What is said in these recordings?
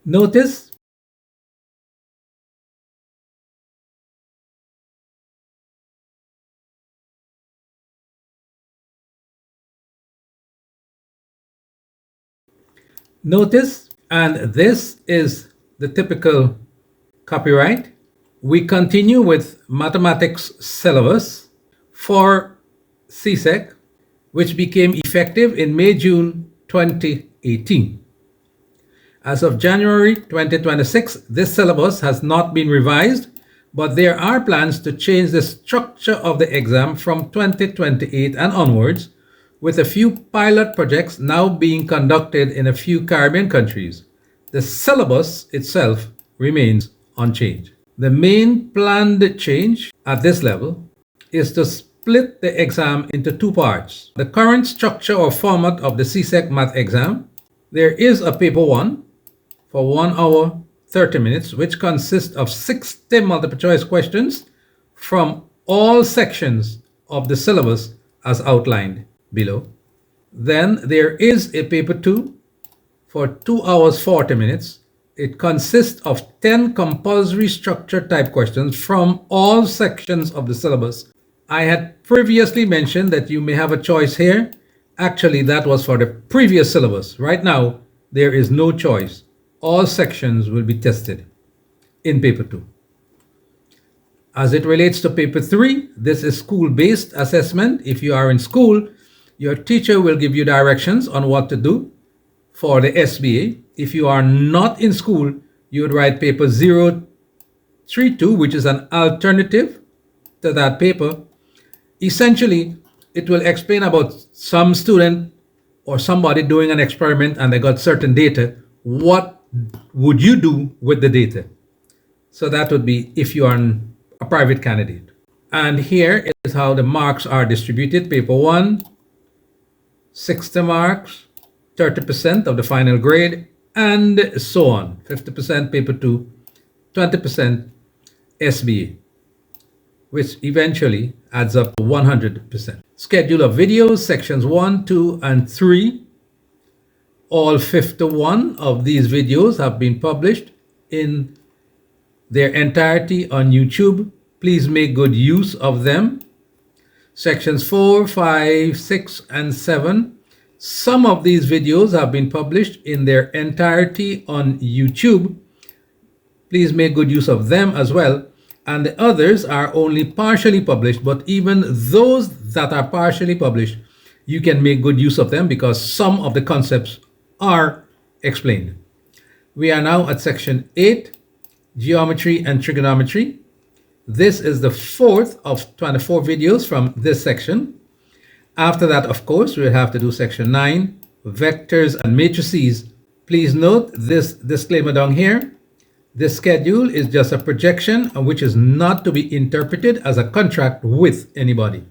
Notice Notice, and this is the typical copyright. We continue with mathematics syllabus for CSEC, which became effective in May-June 2018. As of January 2026, this syllabus has not been revised, but there are plans to change the structure of the exam from 2028 and onwards, with a few pilot projects now being conducted in a few Caribbean countries. The syllabus itself remains unchanged. The main planned change at this level is to split the exam into two parts. The current structure or format of the CSEC math exam, there is a paper 1 for 1 hour 30 minutes, which consists of 60 multiple choice questions from all sections of the syllabus as outlined below. Then there is a paper 2 for 2 hours 40 minutes. It consists of 10 compulsory structure type questions from all sections of the syllabus. I had previously mentioned that you may have a choice here. Actually, that was for the previous syllabus. Right now, there is no choice. All sections will be tested in paper 2. As it relates to paper 3, this is school-based assessment. If you are in school, your teacher will give you directions on what to do for the SBA. If you are not in school, you would write paper 032, which is an alternative to that paper. Essentially, it will explain about some student or somebody doing an experiment and they got certain data. What would you do with the data? So that would be if you are a private candidate. And here is how the marks are distributed. Paper 1, 60 marks, 30% of the final grade, and so on. 50% paper 2, 20% SBA, which eventually adds up to 100%. Schedule of videos, sections 1, 2, and 3. All 51 of these videos have been published in their entirety on YouTube. Please make good use of them. Sections 4, 5, 6, and 7. Some of these videos have been published in their entirety on YouTube. Please make good use of them as well. And the others are only partially published, but even those that are partially published, you can make good use of them because some of the concepts are explained. We are now at section 8, geometry and trigonometry. This is the fourth of 24 videos from this section. After that, of course, we'll have to do section 9, vectors and matrices. Please note this disclaimer down here. This schedule is just a projection which is not to be interpreted as a contract with anybody.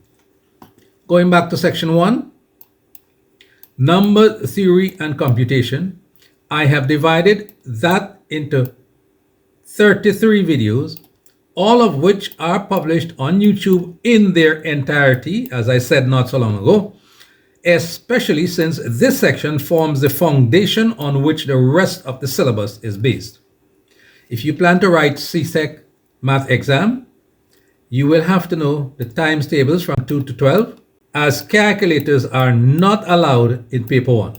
Going back to section 1, number theory and computation. I have divided that into 33 videos, all of which are published on YouTube in their entirety, as I said not so long ago, especially since this section forms the foundation on which the rest of the syllabus is based. If you plan to write CSEC math exam, you will have to know the times tables from 2 to 12, as calculators are not allowed in paper 1.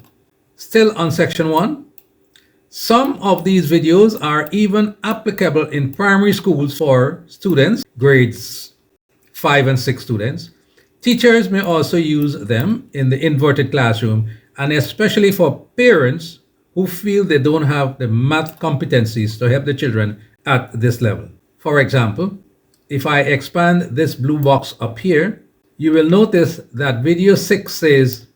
Still on section 1, some of these videos are even applicable in primary schools for students, grades 5 and 6 students. Teachers may also use them in the inverted classroom, and especially for parents who feel they don't have the math competencies to help the children at this level. For example, if I expand this blue box up here, you will notice that video 6 says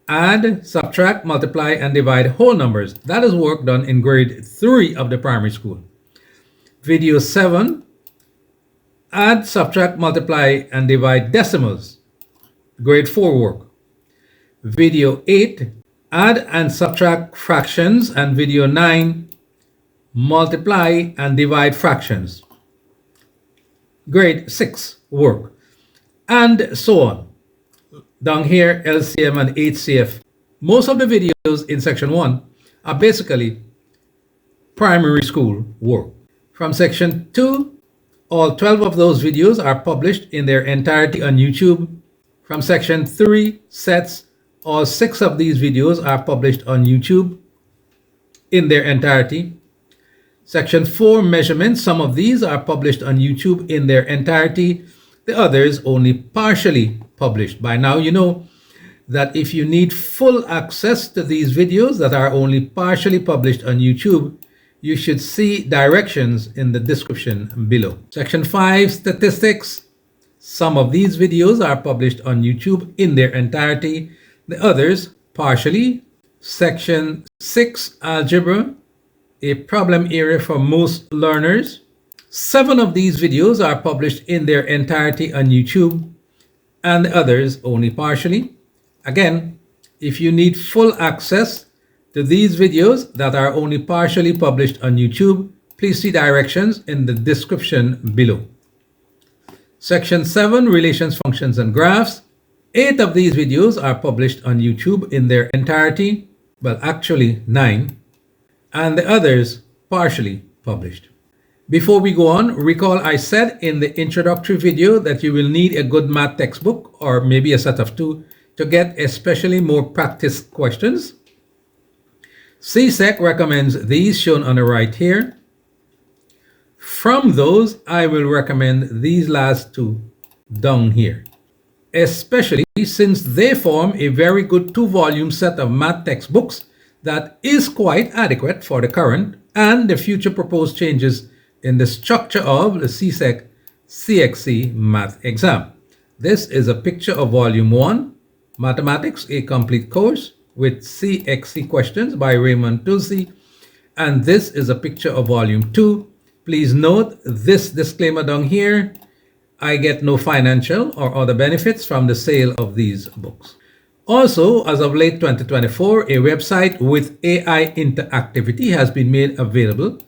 add, subtract, multiply, and divide whole numbers. That is work done in grade 3 of the primary school. Video 7, add, subtract, multiply, and divide decimals. Grade 4 work. Video 8, add and subtract fractions, and video 9, multiply and divide fractions. Grade 6 work. And so on. Down here, LCM and HCF. Most of the videos in section 1 are basically primary school work. From section 2, all 12 of those videos are published in their entirety on YouTube. From section 3, sets, all 6 of these videos are published on YouTube in their entirety. Section 4, measurements, some of these are published on YouTube in their entirety, the others only partially published. By now you know that if you need full access to these videos that are only partially published on YouTube, you should see directions in the description below. Section 5, statistics. Some of these videos are published on YouTube in their entirety, the others partially. Section 6, algebra, a problem area for most learners. 7 of these videos are published in their entirety on YouTube and the others only partially. Again, if you need full access to these videos that are only partially published on YouTube, please see directions in the description below. Section 7, relations, functions, and graphs. 8 of these videos are published on YouTube in their entirety, well, actually 9, and the others partially published. Before we go on, recall I said in the introductory video that you will need a good math textbook or maybe a set of 2 to get especially more practice questions. CSEC recommends these shown on the right here. From those, I will recommend these last 2 down here, especially since they form a very good 2-volume set of math textbooks that is quite adequate for the current and the future proposed changes in the structure of the CSEC CXC math exam. This is a picture of volume 1, Mathematics, a complete course with CXC questions by Raymond Tulsi. And this is a picture of volume 2. Please note this disclaimer down here. I get no financial or other benefits from the sale of these books. Also, as of late 2024, a website with AI interactivity has been made available,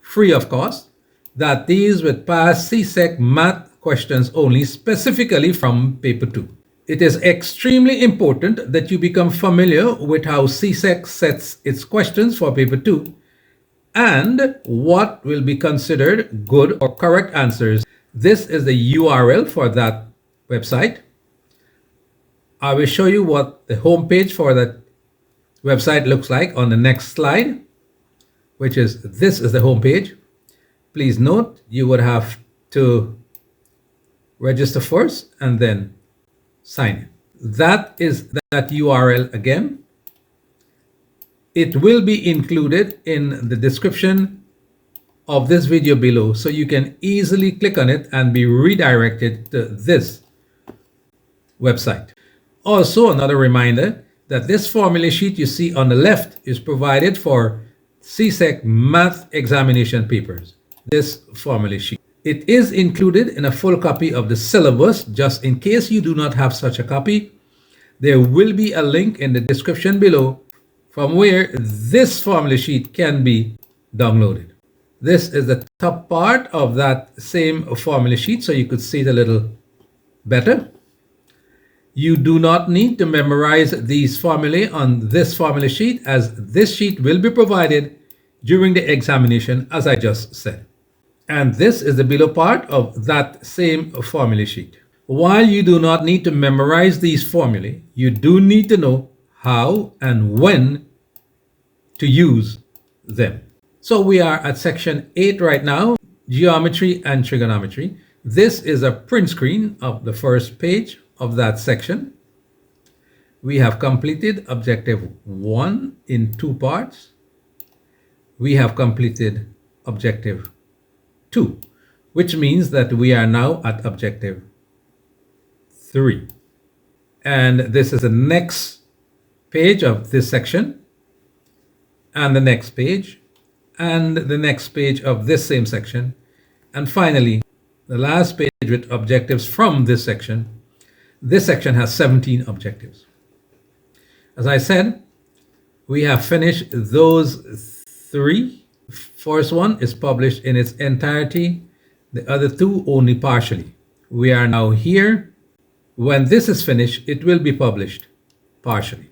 free of cost, that deals with past CSEC math questions only, specifically from paper 2. It is extremely important that you become familiar with how CSEC sets its questions for paper 2 and what will be considered good or correct answers. This is the URL for that website. I will show you what the homepage for that website looks like on the next slide, which is this is the homepage. Please note you would have to register first and then sign in. That is that URL again. It will be included in the description of this video below, so you can easily click on it and be redirected to this website. Also, another reminder that this formula sheet you see on the left is provided for CSEC math examination papers. This formula sheet. It is included in a full copy of the syllabus. Just in case you do not have such a copy, there will be a link in the description below from where this formula sheet can be downloaded. This is the top part of that same formula sheet, so you could see it a little better. You do not need to memorize these formulae on this formula sheet, as this sheet will be provided during the examination, as I just said. And this is the below part of that same formula sheet. While you do not need to memorize these formulae, you do need to know how and when to use them. So we are at section 8 right now, geometry and trigonometry. This is a print screen of the first page of that section. We have completed objective 1 in 2 parts. We have completed objective 2, which means that we are now at objective 3. And this is the next page of this section, and the next page, and the next page of this same section, and finally the last page with objectives from this section. This section has 17 objectives. As I said, we have finished those 3. First one is published in its entirety, the other 2 only partially. We are now here. When this is finished, it will be published partially.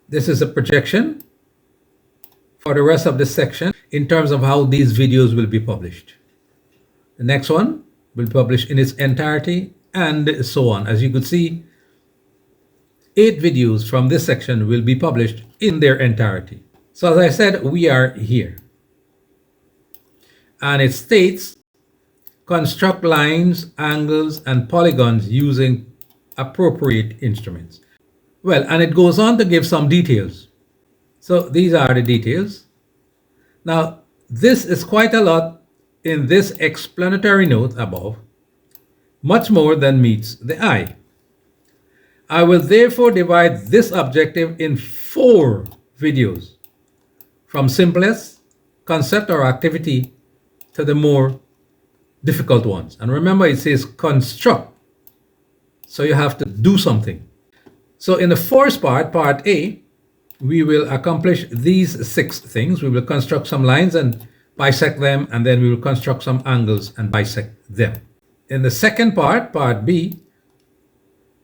This is a projection for the rest of this section. in terms of how these videos will be published. The next one will be published in its entirety, and so on. As you could see, 8 videos from this section will be published in their entirety. So as I said, we are here. And it states, construct lines, angles, and polygons using appropriate instruments. Well, and it goes on to give some details. So these are the details. Now, this is quite a lot in this explanatory note above, much more than meets the eye. I will therefore divide this objective in 4 videos, from simplest concept or activity to the more difficult ones. And remember, it says construct, so you have to do something. So in the first part, part A, we will accomplish these 6 things. We will construct some lines and bisect them, and then we will construct some angles and bisect them. In the second part, part B,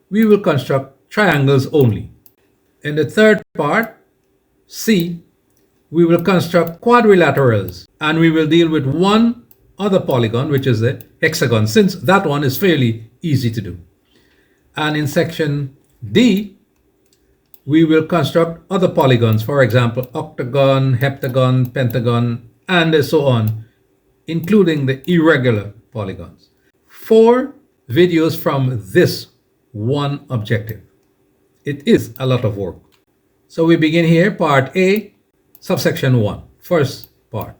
we will construct triangles only. In the third part, C, we will construct quadrilaterals, and we will deal with one other polygon, which is the hexagon, since that one is fairly easy to do. And in section D, we will construct other polygons, for example, octagon, heptagon, pentagon, and so on, including the irregular polygons. 4 videos from this one objective. It is a lot of work. So we begin here, part A, subsection 1, first part.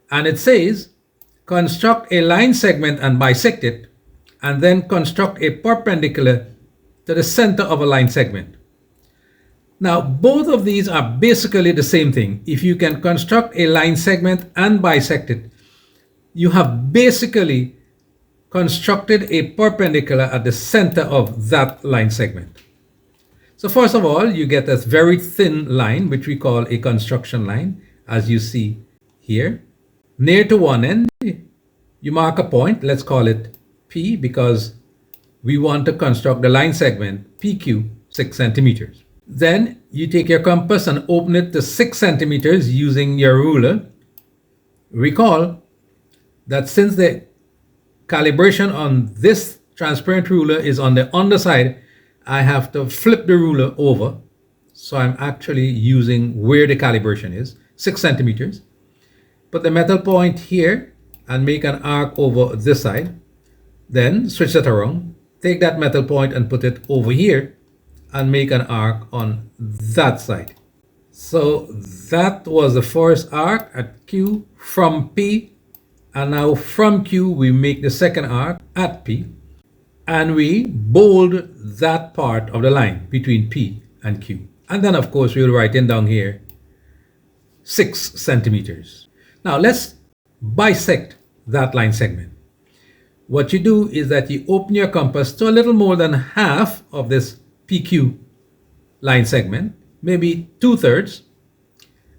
And it says, construct a line segment and bisect it, and then construct a perpendicular to the center of a line segment. Now, both of these are basically the same thing. If you can construct a line segment and bisect it, you have basically constructed a perpendicular at the center of that line segment. So first of all, you get this very thin line, which we call a construction line, as you see here. Near to one end, you mark a point, let's call it P, because we want to construct the line segment PQ 6 centimeters. Then you take your compass and open it to 6 centimeters using your ruler. Recall that since the calibration on this transparent ruler is on the underside, I have to flip the ruler over. So I'm actually using where the calibration is, 6 centimeters. Put the metal point here and make an arc over this side. Then switch that around. Take that metal point and put it over here and make an arc on that side. So that was the first arc at Q from P, and now from Q we make the second arc at P, and we bold that part of the line between P and Q. And then of course we will write in down here 6 centimeters. Now let's bisect that line segment. What you do is that you open your compass to a little more than half of this PQ line segment, maybe 2/3,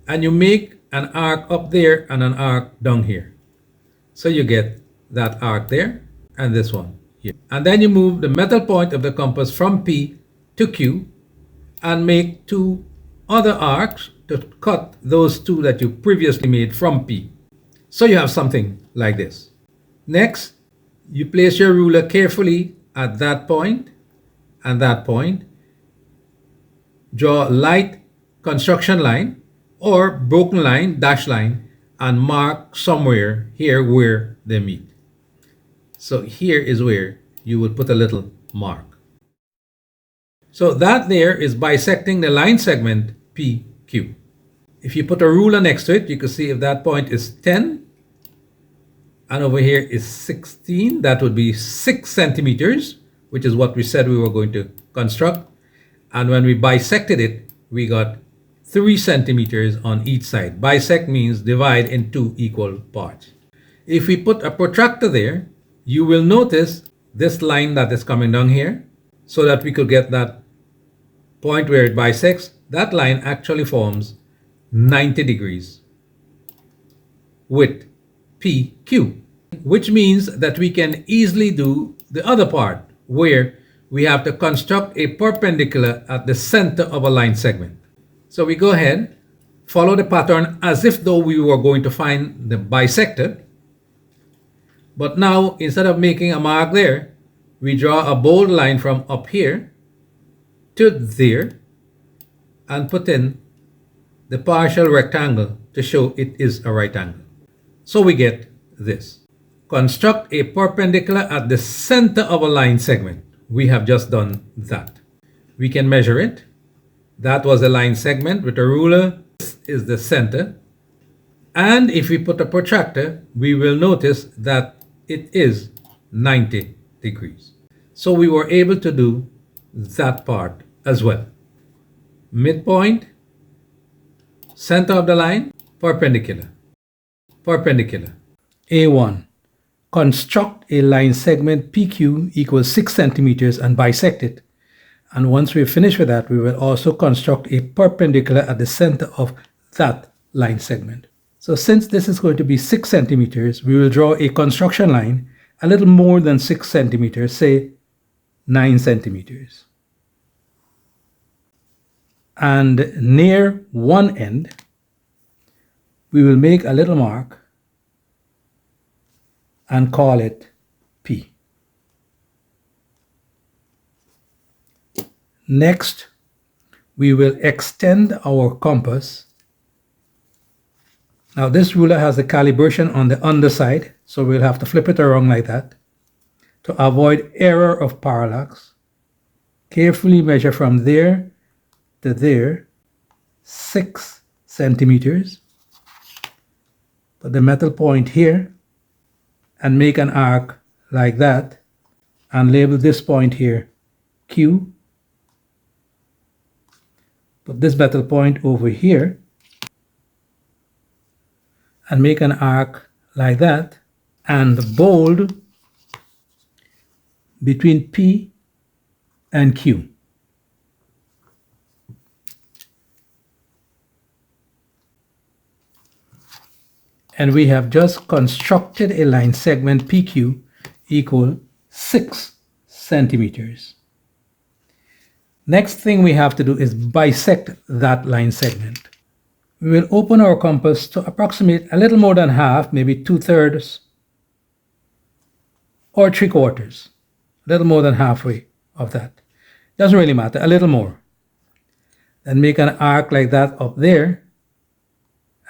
and you make an arc up there and an arc down here. So you get that arc there and this one here. And then you move the metal point of the compass from P to Q and make 2 other arcs to cut those 2 that you previously made from P. So you have something like this. Next, you place your ruler carefully at that point and that point. Draw a light construction line or broken line, dash line, and mark somewhere here where they meet. So here is where you would put a little mark. So that there is bisecting the line segment PQ. If you put a ruler next to it, you can see if that point is 10 and over here is 16, that would be 6 centimeters, which is what we said we were going to construct. And when we bisected it, we got 3 centimeters on each side. Bisect means divide in 2 equal parts. If we put a protractor there, you will notice this line that is coming down here, so that we could get that point where it bisects. That line actually forms 90 degrees with PQ, which means that we can easily do the other part where we have to construct a perpendicular at the center of a line segment. So we go ahead, follow the pattern as if though we were going to find the bisector. But now, instead of making a mark there, we draw a bold line from up here to there and put in the partial rectangle to show it is a right angle. So we get this. Construct a perpendicular at the center of a line segment. We have just done that. We can measure it. That was a line segment with a ruler. This is the center. And if we put a protractor, we will notice that it is 90 degrees. So we were able to do that part as well. Midpoint, center of the line, perpendicular, perpendicular. A1. Construct a line segment PQ equals 6 centimeters and bisect it. And once we're finished with that, we will also construct a perpendicular at the center of that line segment. So since this is going to be 6 centimeters, we will draw a construction line a little more than 6 centimeters, say 9 centimeters. And near one end, we will make a little mark and call it P. Next, we will extend our compass. Now this ruler has the calibration on the underside, so we'll have to flip it around like that. To avoid error of parallax, carefully measure from there to there, 6 centimeters. Put the metal point here and make an arc like that and label this point here Q. Put this metal point over here and make an arc like that and bold between P and Q. And we have just constructed a line segment PQ equal 6 centimeters. Next thing we have to do is bisect that line segment. We will open our compass to approximate a little more than half, maybe 2/3 or 3/4, a little more than halfway of that. Doesn't really matter, a little more. Then make an arc like that up there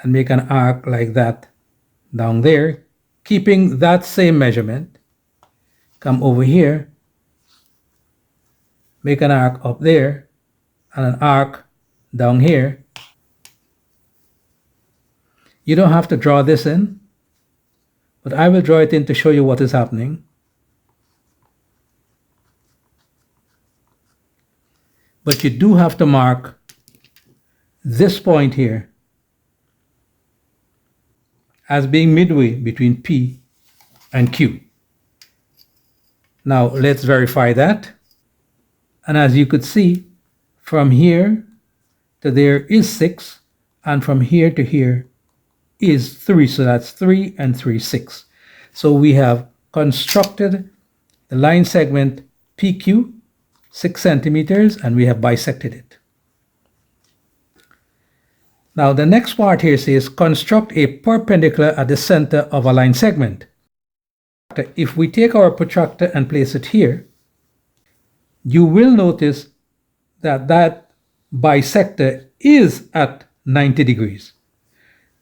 and make an arc like that down there, keeping that same measurement. Come over here, make an arc up there and an arc down here. You don't have to draw this in, but I will draw it in to show you what is happening. But you do have to mark this point here as being midway between P and Q. Now let's verify that. And as you could see, from here to there is 6, and from here to here is 3. So that's 3 and 3, 6. So we have constructed the line segment PQ, 6 centimeters, and we have bisected it. Now the next part here says construct a perpendicular at the center of a line segment. If we take our protractor and place it here, you will notice that that bisector is at 90 degrees.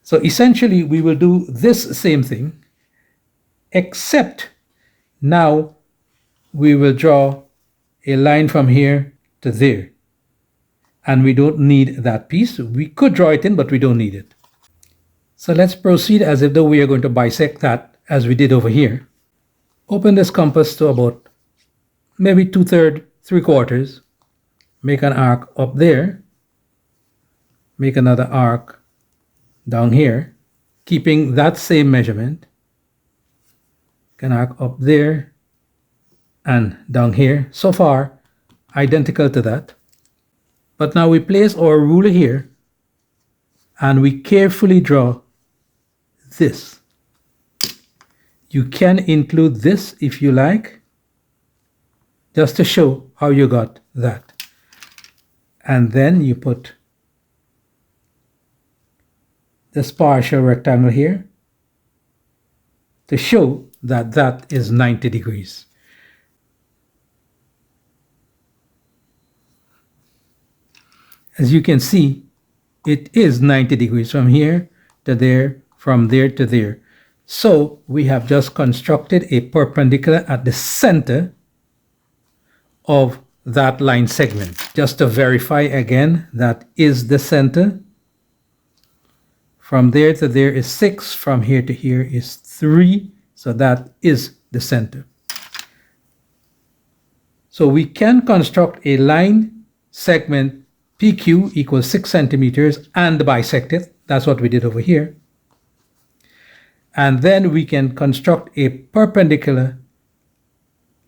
So essentially we will do this same thing, except now we will draw a line from here to there. And we don't need that piece. We could draw it in, but we don't need it. So let's proceed as if though we are going to bisect that as we did over here. Open this compass to about maybe 2/3, 3/4. Make an arc up there. Make another arc down here, keeping that same measurement. An arc up there and down here. So far, identical to that. But now we place our ruler here and we carefully draw this. You can include this if you like, just to show how you got that. And then you put this partial rectangle here to show that that is 90 degrees. As you can see, it is 90 degrees from here to there, from there to there. So we have just constructed a perpendicular at the center of that line segment. Just to verify again, that is the center. From there to there is 6, from here to here is 3, so that is the center. So we can construct a line segment PQ equals 6 centimeters and bisect it. That's what we did over here. And then we can construct a perpendicular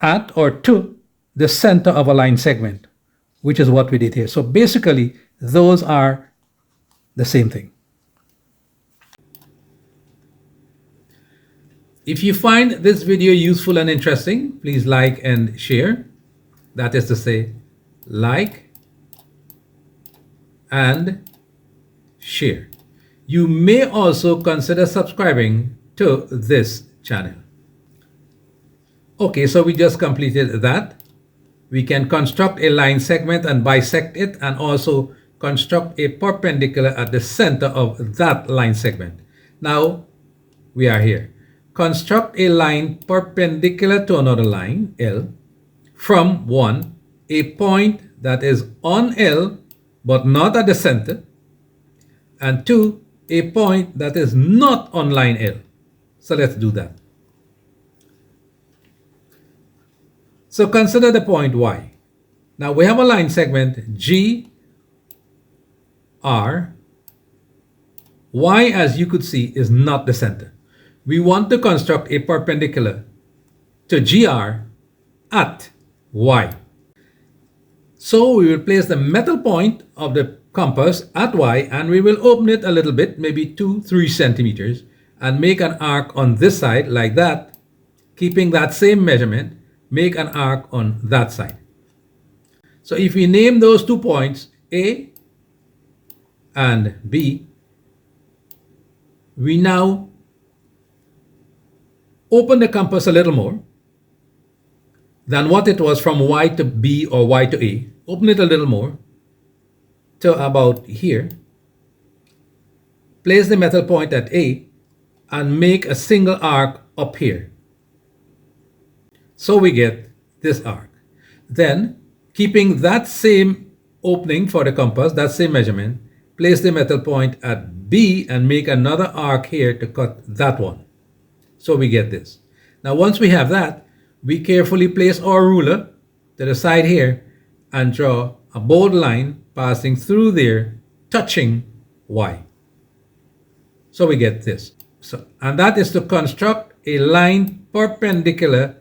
at or to the center of a line segment, which is what we did here. So basically, those are the same thing. If you find this video useful and interesting, please like and share. That is to say, like and share. You may also consider subscribing to this channel. Okay, so we just completed that. We can construct a line segment and bisect it, and also construct a perpendicular at the center of that line segment. Now we are here. Construct a line perpendicular to another line, L, from 1, a point that is on L but not at the center, and 2, a point that is not on line L. So let's do that. So consider the point Y. Now we have a line segment G, R. Y, as you could see, is not the center. We want to construct a perpendicular to GR at Y. So we will place the metal point of the compass at Y, and we will open it a little bit, maybe 2-3 centimeters, and make an arc on this side like that, keeping that same measurement, make an arc on that side. So if we name those 2 points A and B, we now open the compass a little more than what it was from Y to B or Y to A. Open it a little more to about here. Place the metal point at A and make a single arc up here. So we get this arc. Then, keeping that same opening for the compass, that same measurement, place the metal point at B and make another arc here to cut that one. So we get this. Now once we have that, we carefully place our ruler to the side here and draw a bold line passing through there, touching Y. So we get this. And that is to construct a line perpendicular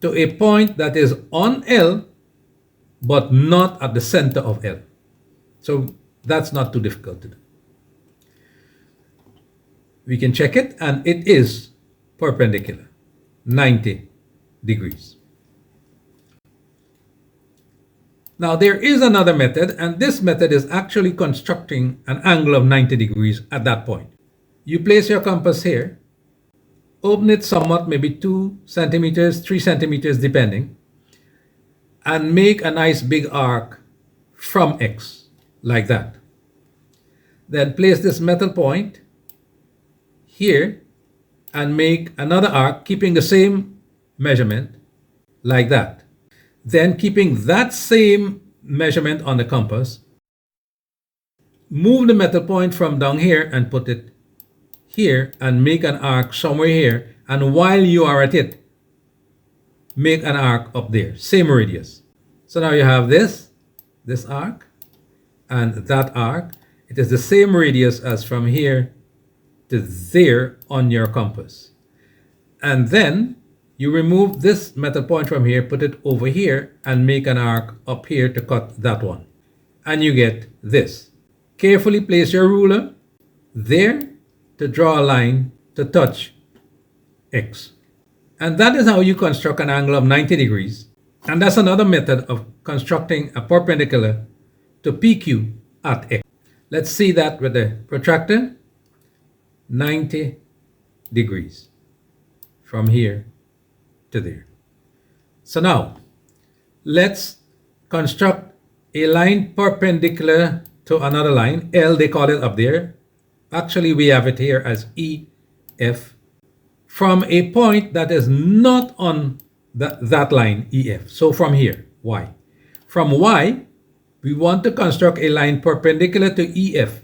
to a point that is on L but not at the center of L. So that's not too difficult to do. We can check it, and it is perpendicular, 90 degrees. Now there is another method, and this method is actually constructing an angle of 90 degrees at that point. You place your compass here, open it somewhat, maybe 2 centimeters, 3 centimeters depending, and make a nice big arc from X, like that. Then place this metal point here and make another arc, keeping the same measurement, like that. Then, keeping that same measurement on the compass, move the metal point from down here and put it here and make an arc somewhere here. And while you are at it, make an arc up there, same radius. So now you have this arc and that arc. It is the same radius as from here to there on your compass. And then you remove this metal point from here, put it over here, and make an arc up here to cut that one. And you get this. Carefully place your ruler there to draw a line to touch X. And that is how you construct an angle of 90 degrees. And that's another method of constructing a perpendicular to PQ at X. Let's see that with the protractor. 90 degrees from here to there. So now let's construct a line perpendicular to another line, L they call it up there. Actually, we have it here as EF from a point that is not on that line EF. So from here, Y. From Y, we want to construct a line perpendicular to EF.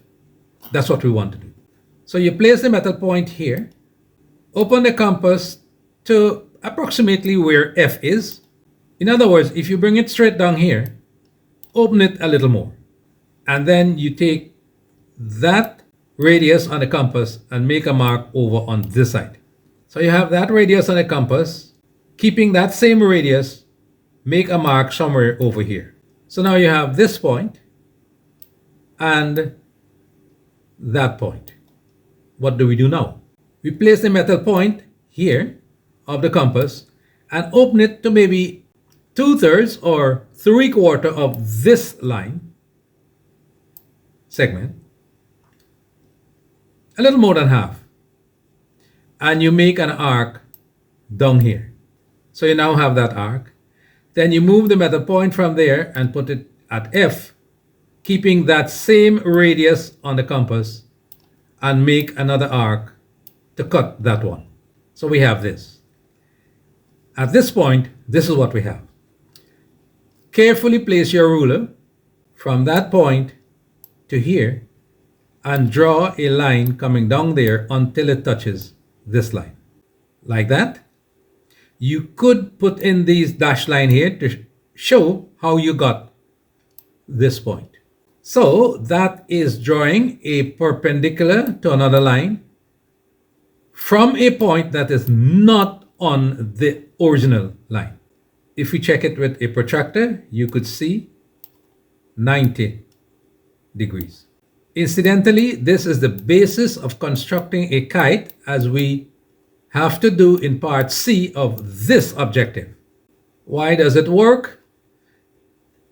That's what we want to do. So you place the metal point here, open the compass to approximately where F is. In other words, if you bring it straight down here, open it a little more. And then you take that radius on the compass and make a mark over on this side. So you have that radius on the compass. Keeping that same radius, make a mark somewhere over here. So now you have this point and that point. What do we do now? We place the metal point here of the compass and open it to maybe 2/3 or 3/4 of this line segment, a little more than half, and you make an arc down here. So you now have that arc. Then you move the metal point from there and put it at F, keeping that same radius on the compass, and make another arc to cut that one. So we have this. At this point, this is what we have. Carefully place your ruler from that point to here and draw a line coming down there until it touches this line. Like that. You could put in these dashed line here to show how you got this point. So that is drawing a perpendicular to another line from a point that is not on the original line. If we check it with a protractor, you could see 90 degrees. Incidentally, this is the basis of constructing a kite, as we have to do in part C of this objective. Why does it work?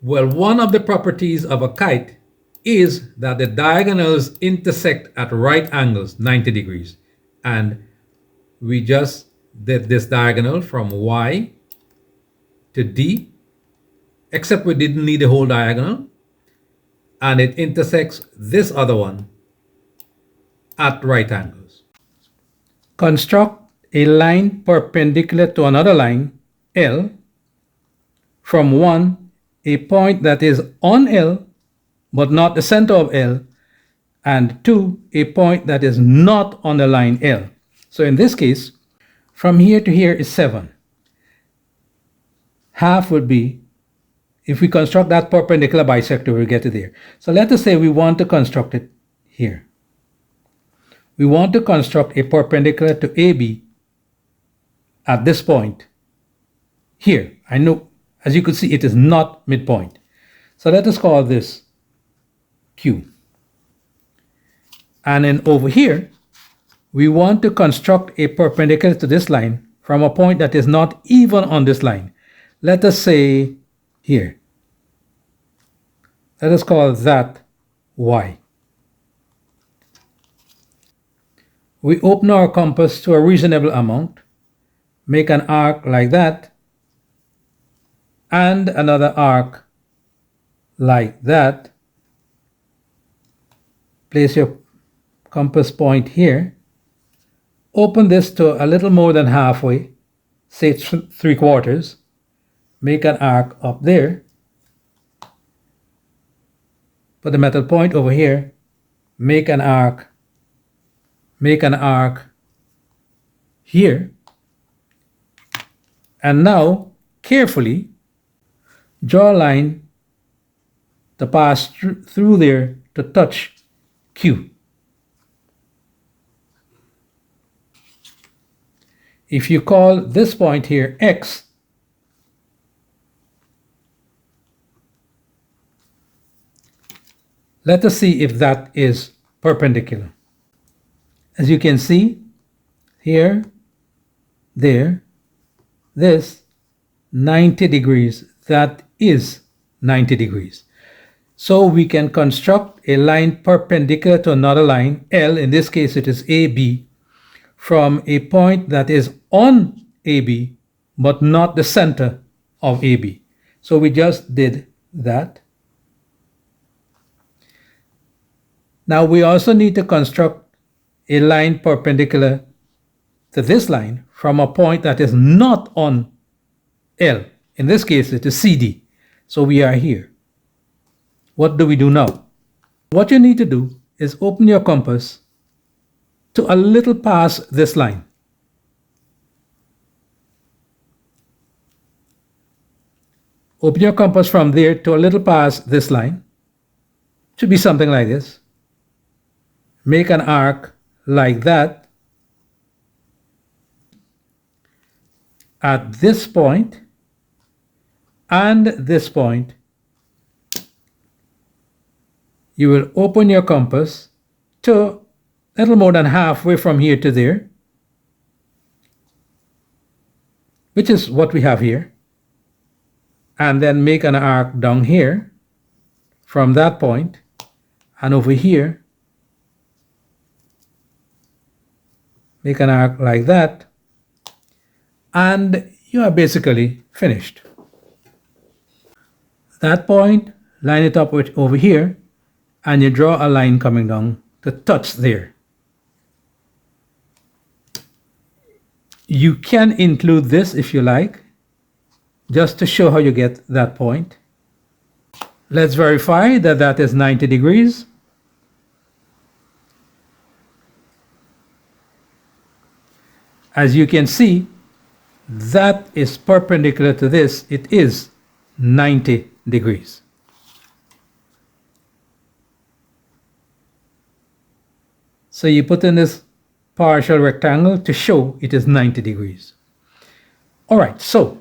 Well, one of the properties of a kite is that the diagonals intersect at right angles, 90 degrees. And we just did this diagonal from Y to D, except we didn't need the whole diagonal. And it intersects this other one at right angles. Construct a line perpendicular to another line, L, from 1, a point that is on L, but not the center of L, and 2, a point that is not on the line L. So in this case, from here to here is 7. Half would be, if we construct that perpendicular bisector, we'll get to there. So let us say we want to construct it here. We want to construct a perpendicular to AB at this point here. I know, as you could see, it is not midpoint. So let us call this Q. And then over here, we want to construct a perpendicular to this line from a point that is not even on this line. Let us say here. Let us call that Y. We open our compass to a reasonable amount, make an arc like that, and another arc like that. Place your compass point here. Open this to a little more than halfway, say 3/4. Make an arc up there. Put the metal point over here. Make an arc here. And now, carefully, draw a line to pass through there to touch Q. If you call this point here X, let us see if that is perpendicular. As you can see, here, there, this, 90 degrees, that is 90 degrees. So we can construct a line perpendicular to another line, L, in this case it is AB, from a point that is on AB, but not the center of AB. So we just did that. Now we also need to construct a line perpendicular to this line from a point that is not on L. In this case, it is CD. So we are here. What do we do now? What you need to do is open your compass to a little past this line. Open your compass from there to a little past this line. Should be something like this. Make an arc like that. At this point and this point, you will open your compass to a little more than halfway from here to there, which is what we have here, and then make an arc down here from that point, and over here make an arc like that, and you are basically finished. That point, line it up with over here, and you draw a line coming down to touch there. You can include this if you like, just to show how you get that point. Let's verify that that is 90 degrees. As you can see, that is perpendicular to this. It is 90 degrees. So you put in this partial rectangle to show it is 90 degrees. All right, so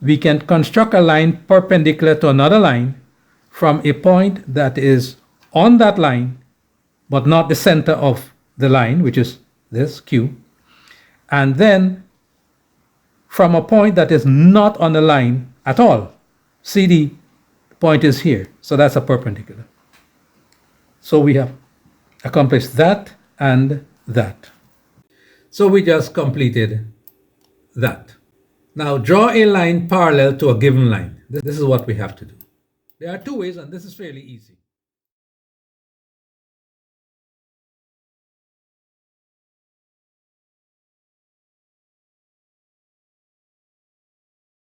we can construct a line perpendicular to another line from a point that is on that line, but not the center of the line, which is this Q. And then from a point that is not on the line at all. CD point is here, so that's a perpendicular. So we have accomplished that and that. So we just completed that. Now draw a line parallel to a given line. This is what we have to do. There are two ways, and this is fairly easy.